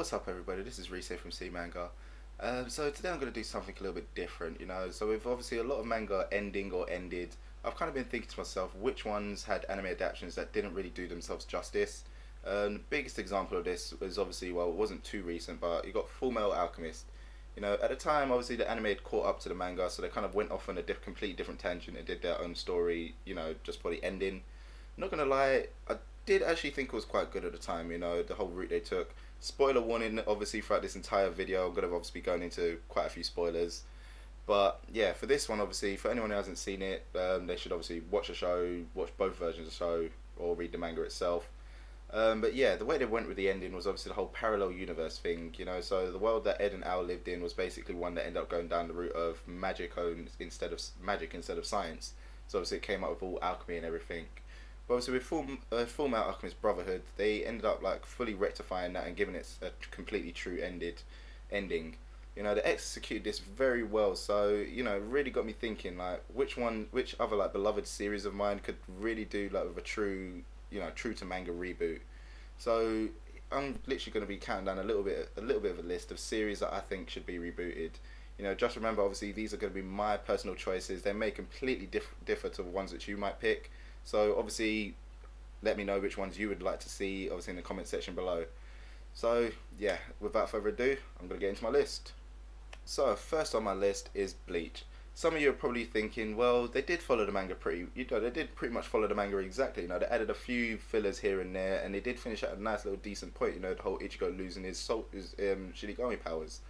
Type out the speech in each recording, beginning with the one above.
What's up everybody, this is Reese from C Manga. So today I'm going to do something a little bit different, so with obviously a lot of manga ending or ended, I've kind of been thinking to myself which ones had anime adaptations that didn't really do themselves justice. The biggest example of this was obviously, well, it wasn't too recent, but you got Full Metal Alchemist. At the time, obviously the anime had caught up to the manga, so they kind of went off on a completely different tangent and did their own story, just for the ending. Not gonna lie, I did actually think it was quite good at the time, the whole route they took. Spoiler warning, obviously, throughout this entire video, I'm going to obviously be going into quite a few spoilers. But yeah, for this one, obviously, for anyone who hasn't seen it, they should obviously watch the show, watch both versions of the show, or read the manga itself. But yeah, the way they went with the ending was obviously the whole parallel universe thing, so the world that Ed and Al lived in was basically one that ended up going down the route of instead of science. So obviously it came up with all alchemy and everything. But obviously with Full Metal Alchemist Brotherhood, they ended up like fully rectifying that and giving it a completely true ending. They executed this very well, so it really got me thinking like which other like beloved series of mine could really do like with a true, true to manga reboot. So I'm literally going to be counting down a little bit of a list of series that I think should be rebooted. Just remember, obviously these are going to be my personal choices. They may completely differ to the ones that you might pick. So obviously, let me know which ones you would like to see, obviously in the comment section below. So yeah, without further ado, I'm going to get into my list. So first on my list is Bleach. Some of you are probably thinking, well, they did follow the manga they did pretty much follow the manga exactly. They added a few fillers here and there, and they did finish at a nice little decent point. The whole Ichigo losing his Shinigami powers.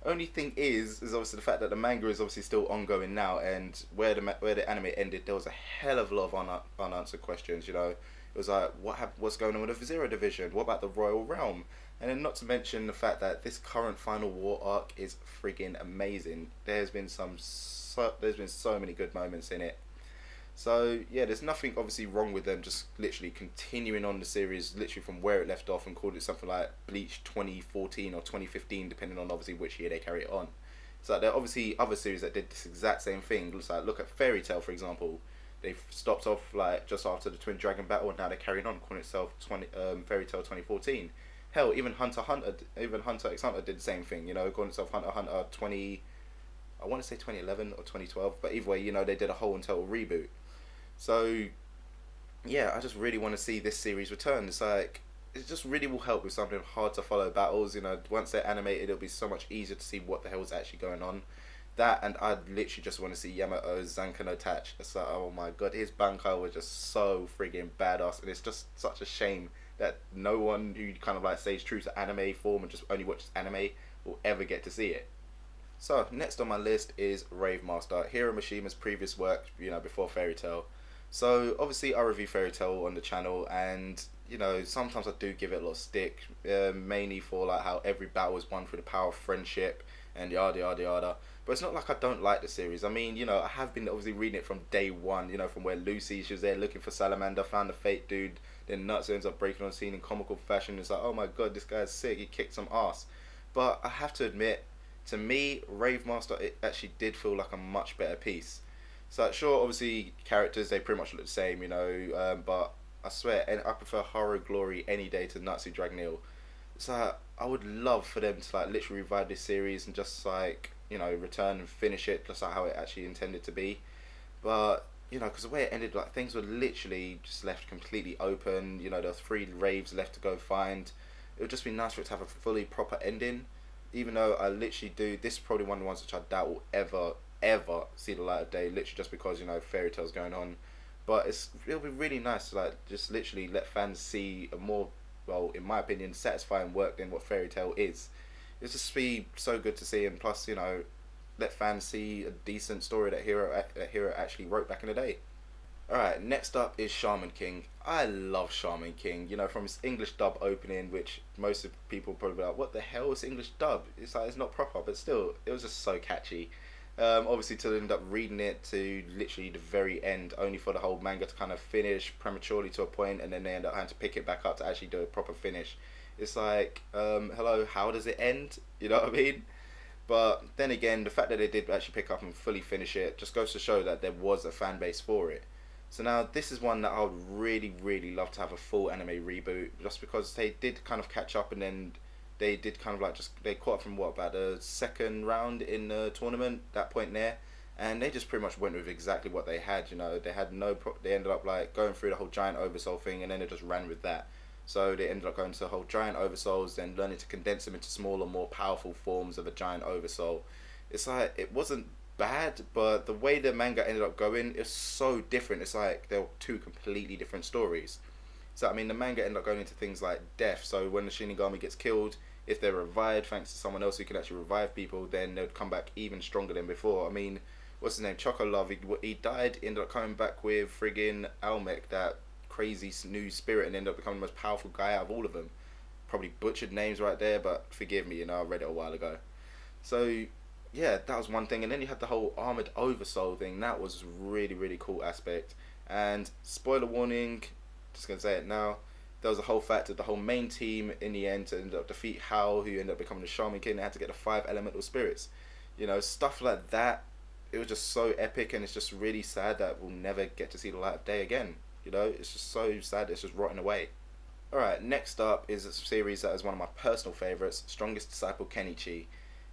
Only thing is obviously the fact that the manga is obviously still ongoing now, and where the anime ended, there was a hell of a lot of unanswered questions. It was like, what's going on with the Zero Division? What about the Royal Realm? And then not to mention the fact that this current Final War arc is friggin' amazing. There's been so many good moments in it. So yeah, there's nothing obviously wrong with them just literally continuing on the series literally from where it left off and called it something like Bleach 2014 or 2015, depending on obviously which year they carry it on. So there are obviously other series that did this exact same thing. Like look at Fairy Tail, for example. They've stopped off like just after the Twin Dragon battle, and now they're carrying on, calling itself Fairy Tail 2014. Hell, even Hunter x Hunter did the same thing. Calling itself Hunter x Hunter 20. I want to say 2011 or 2012, but either way, they did a whole and total reboot. So yeah, I just really want to see this series return. It's like, it just really will help with something hard to follow battles. Once they're animated, it'll be so much easier to see what the hell is actually going on. That, and I literally just want to see Yamato's Zanka no Touch. It's like, oh my god, his Bankai was just so friggin' badass, and it's just such a shame that no one who kind of like stays true to anime form and just only watches anime will ever get to see it. So next on my list is Rave Master, Hiro Mishima's previous work, before Fairy Tail. So obviously I review Fairy Tail on the channel, and sometimes I do give it a lot of stick, mainly for like how every battle is won through the power of friendship and yada yada yada. But it's not like I don't like the series. I mean, I have been obviously reading it from day one, from where Lucy, she was there looking for Salamander, found the fake dude, then Natsu ends up breaking on scene in comical fashion. It's like, oh my god, this guy's sick, he kicked some ass. But I have to admit, to me, Rave Master, it actually did feel like a much better piece. So sure, obviously characters, they pretty much look the same, but I swear, and I prefer Haru Glory any day to Natsu Dragneel. So I would love for them to like literally revive this series and just like, return and finish it just like how it actually intended to be. But because the way it ended, like things were literally just left completely open. There were 3 raves left to go find. It would just be nice for it to have a fully proper ending. Even though I literally do, this is probably one of the ones which I doubt will ever see the light of day, literally just because Fairy Tail's going on. But it'll be really nice to like just literally let fans see a more, well, in my opinion, satisfying work than what Fairy Tail is. It's just be so good to see, and plus let fans see a decent story that Hiro actually wrote back in the day. Alright, next up is Shaman King. I love Shaman King, from his English dub opening, which most of people probably be like, what the hell is English dub? It's like, it's not proper, but still, it was just so catchy. Obviously to end up reading it to literally the very end, only for the whole manga to kind of finish prematurely to a point, and then they end up having to pick it back up to actually do a proper finish. It's like, hello, how does it end? You know what I mean? But then again, the fact that they did actually pick up and fully finish it just goes to show that there was a fan base for it. So now this is one that I would really love to have a full anime reboot, just because they did kind of catch up and then they did kind of like just they caught up from what about the second round in the tournament, that point there, and they just pretty much went with exactly what they had. You know, they had they ended up like going through the whole giant oversoul thing, and then they just ran with that. So they ended up going to the whole giant oversouls, then learning to condense them into smaller, more powerful forms of a giant oversoul. It's like it wasn't bad, but the way the manga ended up going is so different. It's like they were two completely different stories. So I mean, the manga ended up going into things like death. So when the Shinigami gets killed, if they're revived thanks to someone else who can actually revive people, then they'd come back even stronger than before. I mean, what's his name? Choco Love. He died, ended up coming back with friggin' Almec, that crazy new spirit, and ended up becoming the most powerful guy out of all of them. Probably butchered names right there, but forgive me, you know, I read it a while ago. So yeah, that was one thing, and then you had the whole armored oversoul thing. That was really really cool aspect. And spoiler warning, just gonna say it now. There was a whole fact that the whole main team in the end ended up defeat Hal, who ended up becoming the Shaman King. They had to get the 5 elemental spirits. You know, stuff like that. It was just so epic, and it's just really sad that we'll never get to see the light of day again. You know, it's just so sad. It's just rotting away. Alright, next up is a series that is one of my personal favourites, Strongest Disciple Kenichi.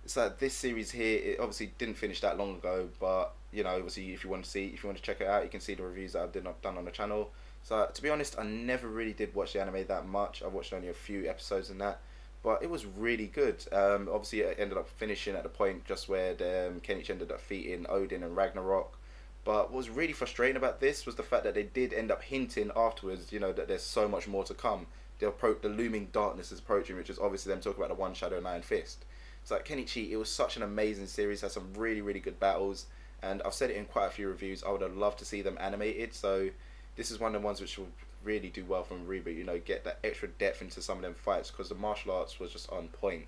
It's like this series here, it obviously didn't finish that long ago, but you know, obviously if you want to check it out, you can see the reviews that I've done on the channel. So to be honest, I never really did watch the anime that much. I watched only a few episodes in that, but it was really good. Obviously it ended up finishing at the point just where Kenichi ended up defeating Odin and Ragnarok. But what was really frustrating about this was the fact that they did end up hinting afterwards, you know, that there's so much more to come. The looming darkness is approaching, which is obviously them talking about the One Shadow Nine Fist. It's like Kenichi, it was such an amazing series, had some really, really good battles, and I've said it in quite a few reviews, I would have loved to see them animated, so this is one of the ones which will really do well from a reboot, you know, get that extra depth into some of them fights, because the martial arts was just on point.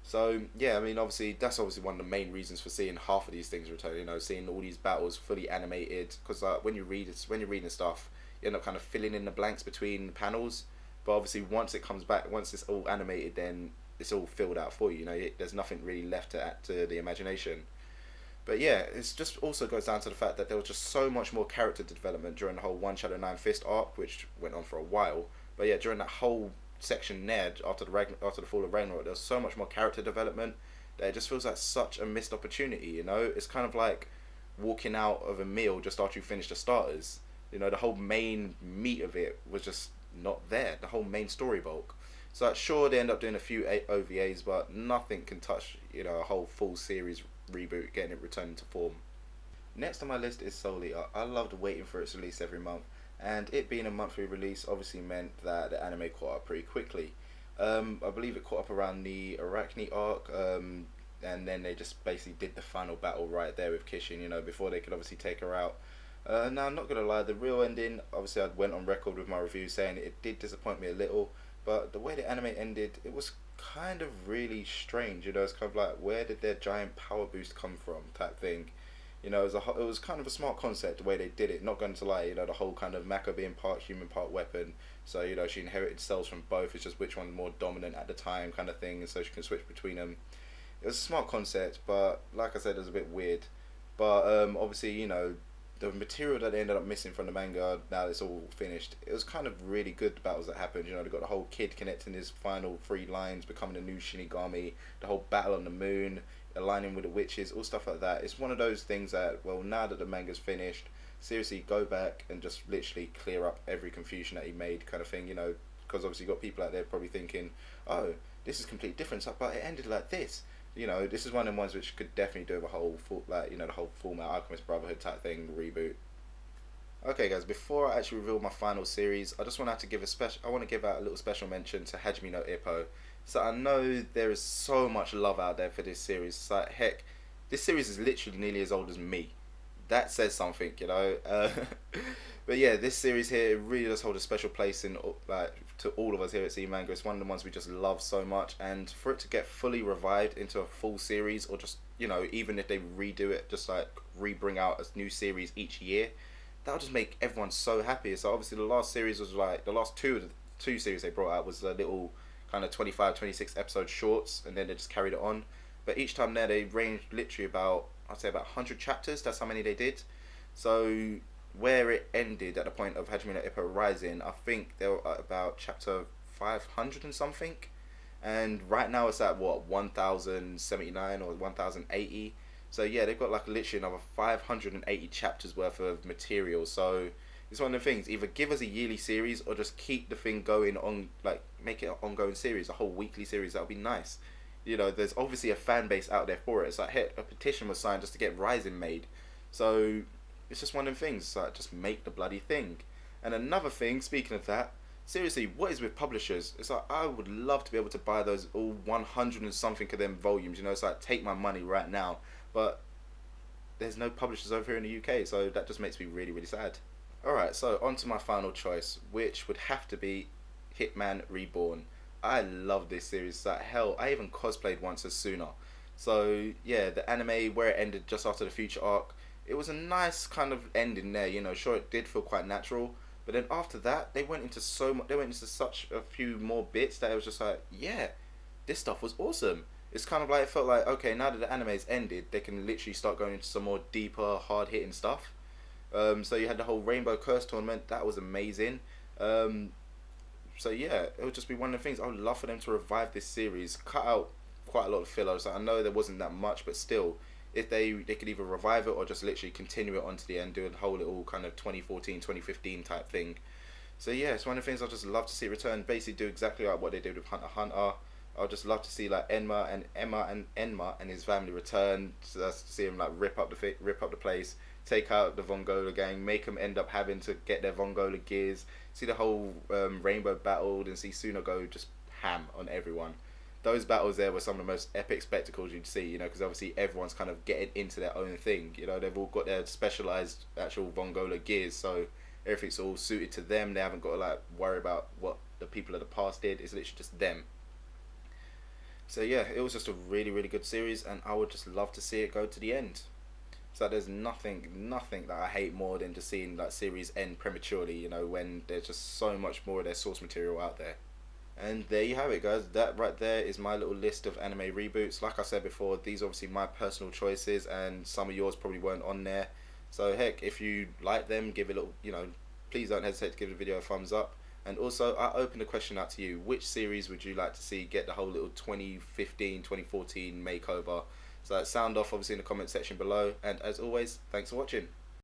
So yeah, I mean, obviously that's obviously one of the main reasons for seeing half of these things return. You know, seeing all these battles fully animated. Because when you're reading stuff, you end up kind of filling in the blanks between panels. But obviously, once it comes back, once it's all animated, then it's all filled out for you. You know, there's nothing really left to add to the imagination. But yeah, it's just also goes down to the fact that there was just so much more character development during the whole One Shadow Nine Fist arc, which went on for a while. But yeah, during that whole section there after the fall of Ragnarok, there's so much more character development that it just feels like such a missed opportunity. You know, it's kind of like walking out of a meal just after you finish the starters. You know, the whole main meat of it was just not there. The whole main story bulk. So like, sure, they end up doing a few OVAs, but nothing can touch, you know, a whole full series reboot, getting it returned to form. Next on my list is Soul Eater. I loved waiting for its release every month, and it being a monthly release obviously meant that the anime caught up pretty quickly. I believe it caught up around the Arachne arc, and then they just basically did the final battle right there with Kishin, you know, before they could obviously take her out. Now, I'm not going to lie, the real ending, obviously I went on record with my review saying it did disappoint me a little, but the way the anime ended, it was kind of really strange, you know, it's kind of like, where did their giant power boost come from type thing. You know, it was kind of a smart concept the way they did it. Not going to lie, you know, the whole kind of Mako being part human, part weapon. So, you know, she inherited cells from both. It's just which one's more dominant at the time kind of thing. And so she can switch between them. It was a smart concept, but like I said, it was a bit weird. But obviously, you know, the material that they ended up missing from the manga, now it's all finished, it was kind of really good, the battles that happened. You know, they got the whole kid connecting his final 3 lines, becoming a new Shinigami, the whole battle on the moon, aligning with the witches, all stuff like that. It's one of those things that, well, now that the manga's finished, seriously go back and just literally clear up every confusion that he made, kind of thing, you know, because obviously you've got people out there probably thinking, oh, this is completely different, but it ended like this. You know, this is one of the ones which could definitely do with a whole full, like, you know, the whole Full Metal Alchemist Brotherhood type thing reboot. Okay, guys, before I actually reveal my final series, I just want to give I want to give out a little special mention to Hajime No Ippo. So I know there is so much love out there for this series. It's like, heck, this series is literally nearly as old as me. That says something, you know. But yeah, this series here, it really does hold a special place in, like, to all of us here at C Manga. It's one of the ones we just love so much, and for it to get fully revived into a full series, or just, you know, even if they redo it, just like re-bring out a new series each year, that'll just make everyone so happy. So obviously the last series was like, the last two series they brought out was a little kind of 25, 26 episode shorts, and then they just carried it on. But each time there, they ranged literally about, I'd say about 100 chapters. That's how many they did. So where it ended at the point of Hajime no Ippo Rising, I think they were at about chapter 500 and something. and right now it's at what 1079 or 1080. So yeah, they've got like literally another 580 chapters worth of material. So it's one of the things, either give us a yearly series or just keep the thing going on, like make it an ongoing series, a whole weekly series. That would be nice. You know, there's obviously a fan base out there for it. It's like, heck, a petition was signed just to get Rising made. So it's just one of them things. Like, just make the bloody thing. And another thing, speaking of that, seriously, what is with publishers? It's like, I would love to be able to buy those all 100 and something of them volumes. You know, it's like, take my money right now. But there's no publishers over here in the UK, so that just makes me really, really sad. Alright, so on to my final choice, which would have to be Hitman Reborn. I love this series. Like, hell, I even cosplayed once as Suna. So yeah, the anime where it ended just after the future arc, it was a nice kind of ending there. You know, sure it did feel quite natural, but then after that they went into so much. They went into such a few more bits that it was just like, yeah, this stuff was awesome. It's kind of like, it felt like, okay, now that the anime's ended, they can literally start going into some more deeper, hard hitting stuff. So you had the whole Rainbow Curse tournament. That was amazing. So yeah, it would just be one of the things. I would love for them to revive this series, cut out quite a lot of fillers. Like, I know there wasn't that much, but still, if they could either revive it or just literally continue it on to the end, do a whole little kind of 2014, 2015 type thing. So yeah, it's one of the things I'd just love to see return. Basically, do exactly like what they did with Hunter x Hunter. I'd just love to see like Enma and his family return. So that's to see him like rip up the place, take out the Vongola gang, make them end up having to get their Vongola gears. See the whole rainbow battled and see Suna go just ham on everyone. Those battles there were some of the most epic spectacles you'd see, you know, because obviously everyone's kind of getting into their own thing. You know, they've all got their specialized actual Vongola gears, so everything's all suited to them. They haven't got to like worry about what the people of the past did. It's literally just them. So yeah, it was just a really, really good series, and I would just love to see it go to the end. So there's nothing that I hate more than just seeing that series end prematurely, you know, when there's just so much more of their source material out there. And there you have it, guys. That right there is my little list of anime reboots. Like I said before, these are obviously my personal choices, and some of yours probably weren't on there. So heck, if you like them, give it a little, you know, please don't hesitate to give the video a thumbs up. And also, I open the question out to you. Which series would you like to see get the whole little 2015, 2014 makeover? So sound off obviously in the comment section below. And as always, thanks for watching.